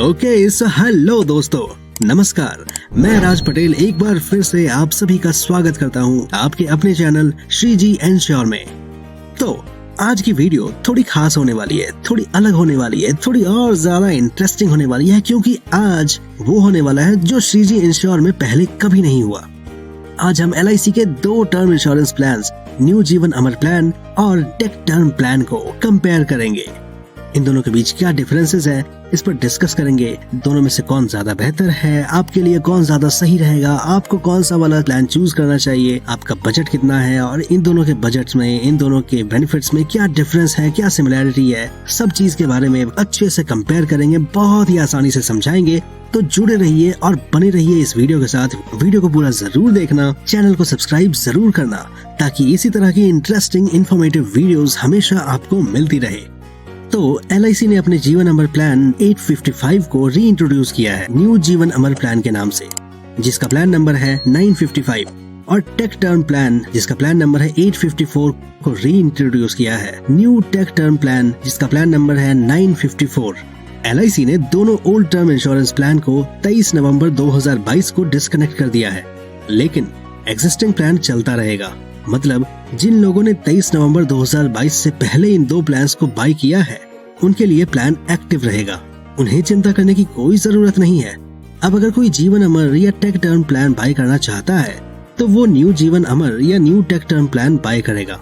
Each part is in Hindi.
ओके सो हेलो दोस्तों, नमस्कार। मैं राज पटेल एक बार फिर से आप सभी का स्वागत करता हूं आपके अपने चैनल श्री जी एंश्योर में। तो आज की वीडियो थोड़ी खास होने वाली है, थोड़ी अलग होने वाली है, थोड़ी और ज्यादा इंटरेस्टिंग होने वाली है, क्योंकि आज वो होने वाला है जो श्री जी एंश्योर में पहले कभी नहीं हुआ। आज हम LIC के 2 term insurance plans, new Jeevan Amar plan और टेक टर्म प्लान को कंपेयर करेंगे। इन दोनों के बीच क्या डिफरेंसेस है, इस पर डिस्कस करेंगे। दोनों में से कौन ज्यादा बेहतर है, आपके लिए कौन ज्यादा सही रहेगा, आपको कौन सा वाला प्लान चूज करना चाहिए, आपका बजट कितना है और इन दोनों के बजट्स में, इन दोनों के बेनिफिट्स में क्या डिफरेंस है, क्या सिमिलैरिटी है, सब चीज के बारे में अच्छे से कंपेयर करेंगे, बहुत ही आसानी से समझाएंगे। तो जुड़े रहिए और बने रहिए इस वीडियो के साथ। वीडियो को पूरा जरूर देखना, चैनल को सब्सक्राइब जरूर करना, ताकि इसी तरह की इंटरेस्टिंग इन्फॉर्मेटिव वीडियोस हमेशा आपको मिलती रहे। तो LIC ने अपने जीवन अमर प्लान 855 को री इंट्रोड्यूस किया है न्यू जीवन अमर प्लान के नाम से, जिसका प्लान नंबर है 955, और टेक टर्म प्लान जिसका प्लान नंबर है 854 को री इंट्रोड्यूस किया है न्यू टेक टर्म प्लान जिसका प्लान नंबर है 954। LIC ने दोनों ओल्ड टर्म इंश्योरेंस प्लान को 23 नवंबर 2022 को डिस्कनेक्ट कर दिया है, लेकिन एग्जिस्टिंग प्लान चलता रहेगा। मतलब जिन लोगों ने 23 नवंबर 2022 से पहले इन 2 प्लान्स को बाय किया है, उनके लिए प्लान एक्टिव रहेगा, उन्हें चिंता करने की कोई जरूरत नहीं है। अब अगर कोई जीवन अमर या टेक टर्म प्लान बाय करना चाहता है तो वो न्यू जीवन अमर या New take term Plan buy करेगा।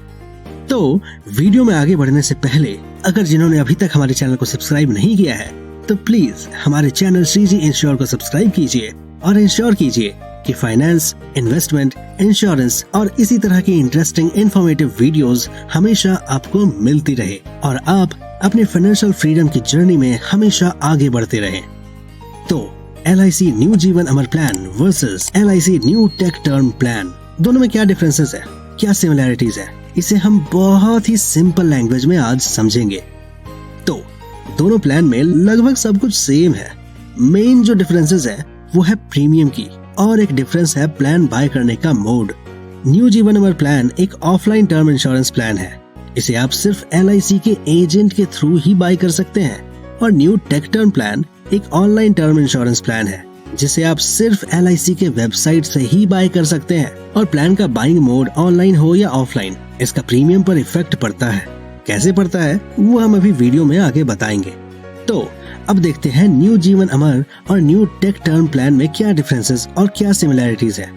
तो वीडियो में आगे बढ़ने से पहले अगर जिन्होंने अभी तक हमारे चैनल को सब्सक्राइब नहीं किया है तो प्लीज हमारे चैनल श्री जी इंश्योर को सब्सक्राइब कीजिए और इंश्योर कीजिए कि फाइनेंस, इन्वेस्टमेंट, इंश्योरेंस और इसी तरह की इंटरेस्टिंग इन्फॉर्मेटिव वीडियोस हमेशा आपको मिलती रहे और आप अपने फाइनेंशियल फ्रीडम की जर्नी में हमेशा आगे बढ़ते रहें। तो LIC new Jeevan Amar plan versus LIC new take term plan, दोनों में क्या डिफरेंसेस है, क्या सिमिलैरिटीज है, इसे हम बहुत ही सिंपल लैंग्वेज में आज समझेंगे। तो दोनों प्लान में लगभग सब कुछ सेम है। मेन जो डिफरेंसेस है वो है प्रीमियम की, और एक डिफरेंस है प्लान बाय करने का mode. New Jeevan Amar plan एक ऑफलाइन टर्म इंश्योरेंस प्लान है, इसे आप सिर्फ LIC के एजेंट के थ्रू ही बाय कर सकते हैं, और न्यू टेक टर्म प्लान एक ऑनलाइन टर्म इंश्योरेंस प्लान है जिसे आप सिर्फ LIC के वेबसाइट से ही बाय कर सकते हैं। और प्लान का बाइंग मोड ऑनलाइन हो या ऑफलाइन, इसका प्रीमियम पर इफेक्ट पड़ता है। कैसे पड़ता है वो हम अभी वीडियो में आगे बताएंगे। तो अब देखते हैं न्यू जीवन अमर और न्यू टेक टर्म प्लान में क्या डिफरेंसेस और क्या सिमिलैरिटीज है।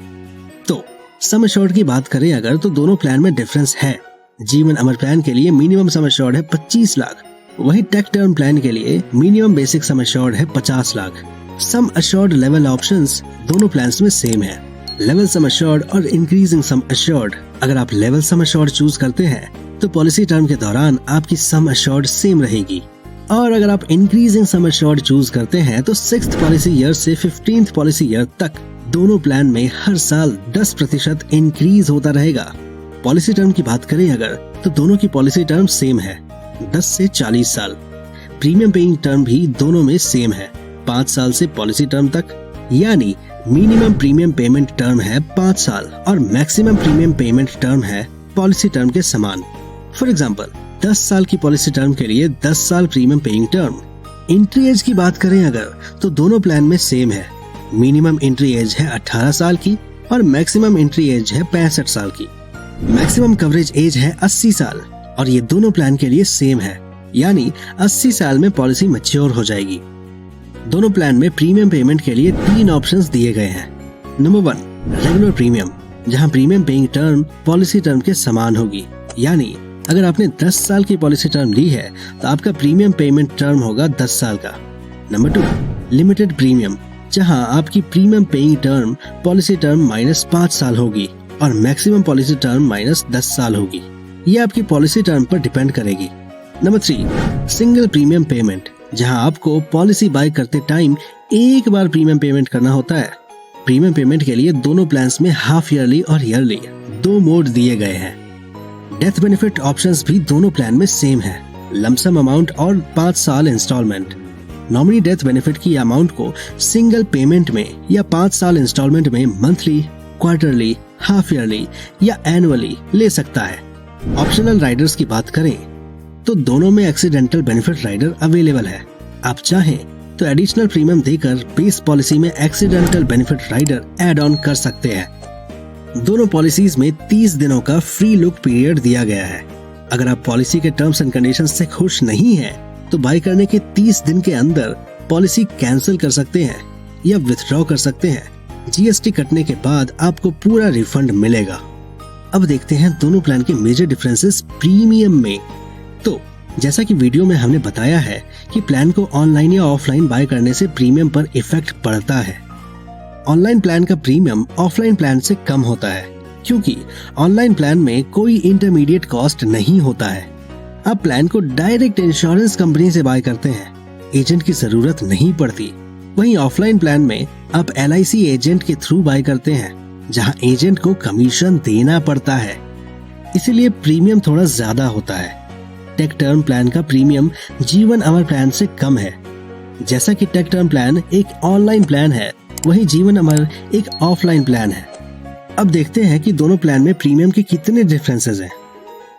तो सम एश्योर्ड की बात करें अगर, तो दोनों प्लान में डिफरेंस है। जीवन अमर प्लान के लिए मिनिमम सम एश्योर्ड है 25 लाख, वहीं टेक टर्म प्लान के लिए मिनिमम बेसिक सम एश्योर्ड है 50 lakh. Sum assured level options दोनों प्लान्स में सेम है, लेवल सम एश्योर्ड और इंक्रीजिंग सम एश्योर्ड। अगर आप लेवल सम एश्योर्ड चूज करते हैं तो पॉलिसी टर्म के दौरान आपकी सम एश्योर्ड सेम रहेगी, और अगर आप इंक्रीजिंग सम एश्योर्ड चूज करते हैं तो 6th पॉलिसी ईयर से 15th पॉलिसी ईयर तक दोनों प्लान में हर साल 10% इंक्रीज होता रहेगा। पॉलिसी टर्म की बात करें अगर, तो दोनों की पॉलिसी टर्म सेम है, 10 से 40 साल। प्रीमियम पेइंग टर्म भी दोनों में सेम है, 5 साल से पॉलिसी टर्म तक, यानी मिनिमम प्रीमियम पेमेंट टर्म है 5 साल और मैक्सिमम प्रीमियम पेमेंट टर्म है पॉलिसी टर्म के समान। फॉर एग्जाम्पल 10 साल की पॉलिसी टर्म के लिए 10 साल premium paying term. Entry age की बात करें अगर, तो दोनों प्लान में सेम है, मिनिमम एंट्री एज है 18 साल की और मैक्सिमम एंट्री एज है 65 साल की। मैक्सिमम कवरेज एज है 80 साल और ये दोनों प्लान के लिए सेम है, यानी 80 साल में पॉलिसी मैच्योर हो जाएगी। दोनों प्लान में प्रीमियम पेमेंट के लिए 3 ऑप्शंस दिए गए हैं। नंबर 1 रेगुलर प्रीमियम, जहां premium paying term policy term के समान होगी, यानी अगर आपने 10 साल की पॉलिसी टर्म ली है तो आपका प्रीमियम पेमेंट टर्म होगा 10 साल का। नंबर 2 लिमिटेड प्रीमियम, जहां आपकी premium paying term policy term -5 साल होगी और मैक्सिमम पॉलिसी टर्म -10 साल होगी। ये आपकी पॉलिसी टर्म पर डिपेंड करेगी। नंबर 3 सिंगल प्रीमियम पेमेंट, जहां आपको पॉलिसी बाय करते टाइम एक बार प्रीमियम पेमेंट करना होता है। प्रीमियम पेमेंट के लिए दोनों प्लान्स में हाफ ईयरली और ईयरली 2 मोड दिए गए हैं। डेथ बेनिफिट ऑप्शंस भी दोनों प्लान में सेम है, लमसम अमाउंट और 5 साल इंस्टॉलमेंट। नॉमिनी डेथ बेनिफिट की अमाउंट को सिंगल पेमेंट में या 5 साल इंस्टॉलमेंट में मंथली, क्वार्टरली, हाफ ईयरली या एनुअली ले सकता है। ऑप्शनल राइडर्स की बात करें तो दोनों में एक्सीडेंटल बेनिफिट राइडर अवेलेबल है। आप चाहें तो एडिशनल प्रीमियम देकर बेस पॉलिसी में accidental benefit rider add on कर सकते हैं। दोनों पॉलिसीज में 30 दिनों का फ्री लुक पीरियड दिया गया है। अगर आप पॉलिसी के टर्म्स एंड कंडीशंस से खुश नहीं हैं, तो बाय करने के 30 दिन के अंदर पॉलिसी कैंसिल कर सकते हैं या विथड्रॉ कर सकते हैं। जीएसटी कटने के बाद आपको पूरा रिफंड मिलेगा। अब देखते हैं दोनों प्लान के मेजर डिफरेंसेस प्रीमियम में। तो जैसा कि वीडियो में हमने बताया है कि प्लान को ऑनलाइन या ऑफलाइन बाय करने से प्रीमियम पर इफेक्ट पड़ता है। ऑनलाइन प्लान का प्रीमियम ऑफलाइन प्लान से कम होता है, क्योंकि ऑनलाइन प्लान में कोई इंटरमीडिएट कॉस्ट नहीं होता है। आप प्लान को डायरेक्ट इंश्योरेंस कंपनी से बाय करते हैं, एजेंट की जरूरत नहीं पड़ती। वहीं ऑफलाइन प्लान में आप LIC एजेंट के थ्रू बाय करते हैं, जहां एजेंट को कमीशन देना पड़ता है, इसीलिए प्रीमियम थोड़ा ज्यादा होता है। टेक टर्म प्लान का प्रीमियम जीवन अमर प्लान से कम है। जैसा कि टेक टर्म प्लान एक ऑनलाइन प्लान है, वहीं जीवन अमर एक ऑफलाइन प्लान है। अब देखते हैं कि दोनों प्लान में प्रीमियम के कितने डिफरेंसेस हैं।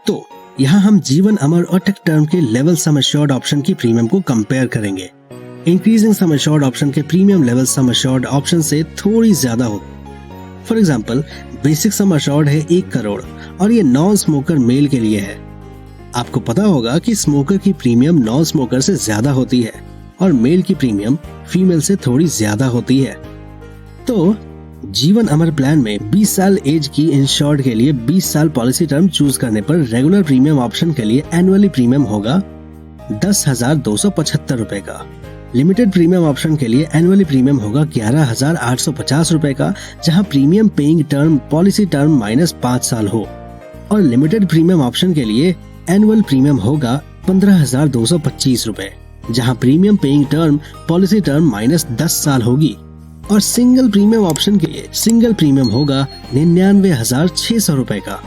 तो यहाँ हम जीवन अमर और टेक टर्म के लेवल सम एश्योर्ड ऑप्शन की प्रीमियम को कंपेयर करेंगे। इंक्रीजिंग सम एश्योर्ड ऑप्शन के premium level sum assured option से थोड़ी ज्यादा होती। For example, basic sum assured है 1 करोड़ और ये नॉन स्मोकर मेल के लिए है। आपको पता होगा कि स्मोकर की प्रीमियम नॉन स्मोकर से ज्यादा होती है और मेल की प्रीमियम फीमेल से थोड़ी ज्यादा होती है। तो जीवन अमर प्लान में 20 साल एज की इंश्योर्ड के लिए 20 साल पॉलिसी टर्म चूज करने पर रेगुलर प्रीमियम ऑप्शन के लिए एनुअली प्रीमियम होगा 10,275 रुपए का। लिमिटेड प्रीमियम ऑप्शन के लिए एनुअली प्रीमियम होगा 11,850 रुपए का, जहां premium paying term policy term -5 साल हो। और लिमिटेड प्रीमियम ऑप्शन के लिए एनुअल प्रीमियम होगा 15,225 रुपए, जहां premium paying term policy term -10 साल होगी। और सिंगल प्रीमियम ऑप्शन के लिए सिंगल प्रीमियम होगा 99,600 रुपए का।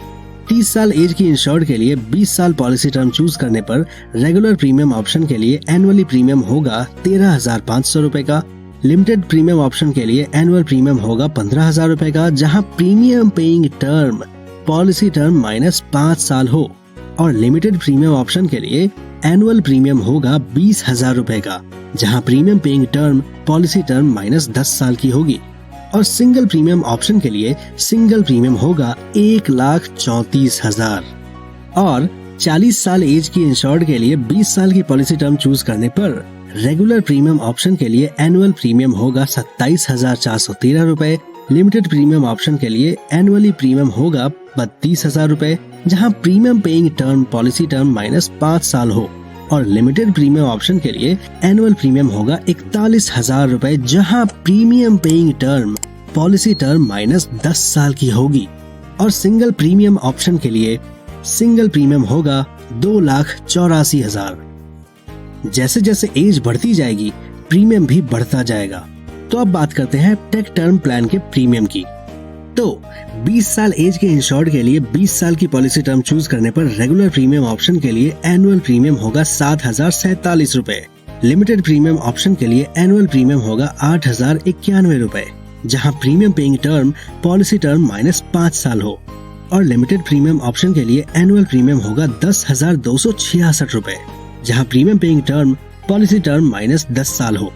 30 साल एज की इंश्योर्ड के लिए 20 साल पॉलिसी टर्म चूज करने पर रेगुलर प्रीमियम ऑप्शन के लिए एनुअली प्रीमियम होगा 13,500 रुपए का। लिमिटेड प्रीमियम ऑप्शन के लिए एनुअल प्रीमियम होगा 15,000 रुपए का, जहां premium paying term policy term -5 साल हो। और लिमिटेड प्रीमियम ऑप्शन के लिए एनुअल प्रीमियम होगा 20,000 रुपए का, जहां premium paying term policy term -10 साल की होगी। और सिंगल प्रीमियम ऑप्शन के लिए सिंगल प्रीमियम होगा 1,34,000। और 40 साल एज की इंश्योर्ड के लिए 20 साल की पॉलिसी टर्म चूज करने पर रेगुलर प्रीमियम ऑप्शन के लिए एनुअल प्रीमियम होगा 27,413 रुपए। लिमिटेड प्रीमियम ऑप्शन के लिए एनुअली प्रीमियम होगा 32,000 रुपए, जहां premium paying term policy term -5 साल हो। और लिमिटेड प्रीमियम ऑप्शन के लिए एनुअल प्रीमियम होगा 41,000 रुपए, जहां premium paying term policy term -10 साल की होगी। और सिंगल प्रीमियम ऑप्शन के लिए सिंगल प्रीमियम होगा 2,84,000। जैसे जैसे एज बढ़ती जाएगी, प्रीमियम भी बढ़ता जाएगा। तो अब बात करते हैं टेक टर्म प्लान के प्रीमियम की। तो 20 साल एज के इंश्योर्ड के लिए 20 साल की पॉलिसी टर्म चूज करने पर रेगुलर प्रीमियम ऑप्शन के लिए एनुअल प्रीमियम होगा 7,047 रुपए। लिमिटेड प्रीमियम ऑप्शन के लिए एनुअल प्रीमियम होगा 8,091 रुपए, जहां premium paying term policy term -5 साल हो। और लिमिटेड प्रीमियम ऑप्शन के लिए एनुअल प्रीमियम होगा 10,266 रुपए, जहां premium paying term policy term -10 साल हो।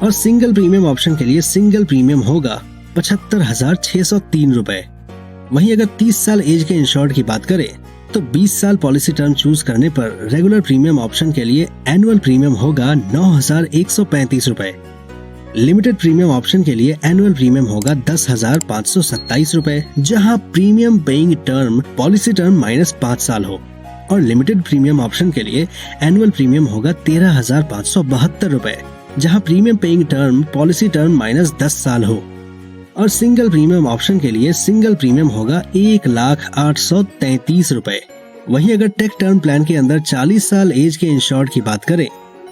और सिंगल प्रीमियम ऑप्शन के लिए सिंगल प्रीमियम होगा 75,603 रुपए। वहीं अगर 30 साल एज के इंश्योर्ड की बात करें तो 20 साल पॉलिसी टर्म चूज करने पर रेगुलर प्रीमियम ऑप्शन के लिए एनुअल प्रीमियम होगा 9,135 रुपए। लिमिटेड प्रीमियम ऑप्शन के लिए एनुअल प्रीमियम होगा 10,527 रुपए, जहां premium paying term policy term -5 साल हो। और लिमिटेड प्रीमियम ऑप्शन के लिए एनुअल प्रीमियम होगा 13,572 रुपए, जहां premium paying term policy term -10 साल हो। और सिंगल प्रीमियम ऑप्शन के लिए सिंगल प्रीमियम होगा 1,08,33 रुपए। वहीं अगर टेक टर्म प्लान के अंदर 40 साल एज के इंश्योर्ड की बात करें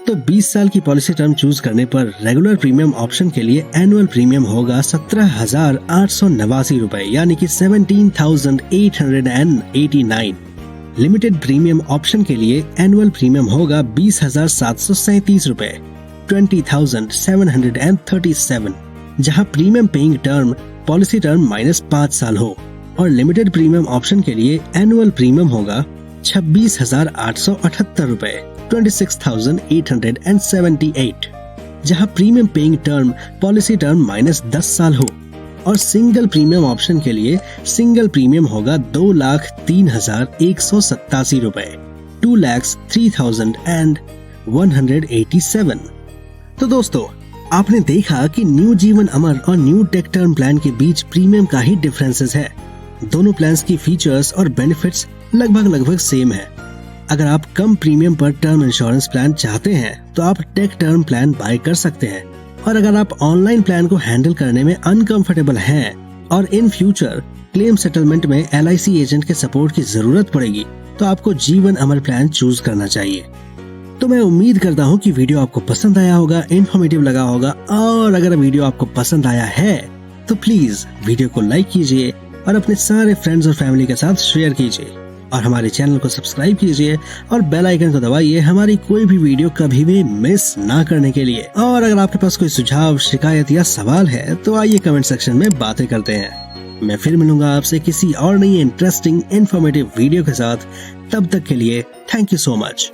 तो 20 साल की पॉलिसी टर्म चूज करने पर रेगुलर प्रीमियम ऑप्शन के लिए एनुअल प्रीमियम होगा 17,889 रुपए, यानी कि 17,889। लिमिटेड प्रीमियम ऑप्शन के लिए एनुअल प्रीमियम होगा 20,737 रुपए, 20,737, जहां premium paying term policy term -5 साल हो। और लिमिटेड प्रीमियम ऑप्शन के लिए एनुअल प्रीमियम होगा 26,878 रुपए, 26,878। जहां premium paying term policy term -10 साल हो, और सिंगल प्रीमियम ऑप्शन के लिए सिंगल प्रीमियम होगा 2,03,187 रुपए, 2,03,187। तो दोस्तों, आपने देखा कि न्यू जीवन अमर और न्यू टेक टर्म प्लान के बीच प्रीमियम का ही डिफरेंसेस है। दोनों प्लान्स की फीचर्स और बेनिफिट्स लगभग सेम है। अगर आप कम प्रीमियम पर टर्म इंश्योरेंस प्लान चाहते हैं तो आप टेक टर्म प्लान बाय कर सकते हैं, और अगर आप ऑनलाइन प्लान को हैंडल करने में अनकंफर्टेबल हैं और इन फ्यूचर क्लेम सेटलमेंट में LIC एजेंट के सपोर्ट की जरूरत पड़ेगी तो आपको जीवन अमर प्लान चूज करना चाहिए। तो मैं उम्मीद करता हूँ कि वीडियो आपको पसंद आया होगा, इन्फॉर्मेटिव लगा होगा, और अगर वीडियो आपको पसंद आया है तो प्लीज वीडियो को लाइक कीजिए और अपने सारे फ्रेंड्स और फैमिली के साथ शेयर कीजिए, और हमारे चैनल को सब्सक्राइब कीजिए और बेल आइकन को दबाइए हमारी कोई भी वीडियो कभी भी मिस ना करने के लिए। और अगर आपके पास कोई सुझाव, शिकायत या सवाल है तो आइए कमेंट सेक्शन में बातें करते हैं। मैं फिर मिलूंगा आपसे किसी और नई इंटरेस्टिंग इन्फॉर्मेटिव वीडियो के साथ। तब तक के लिए थैंक यू सो मच।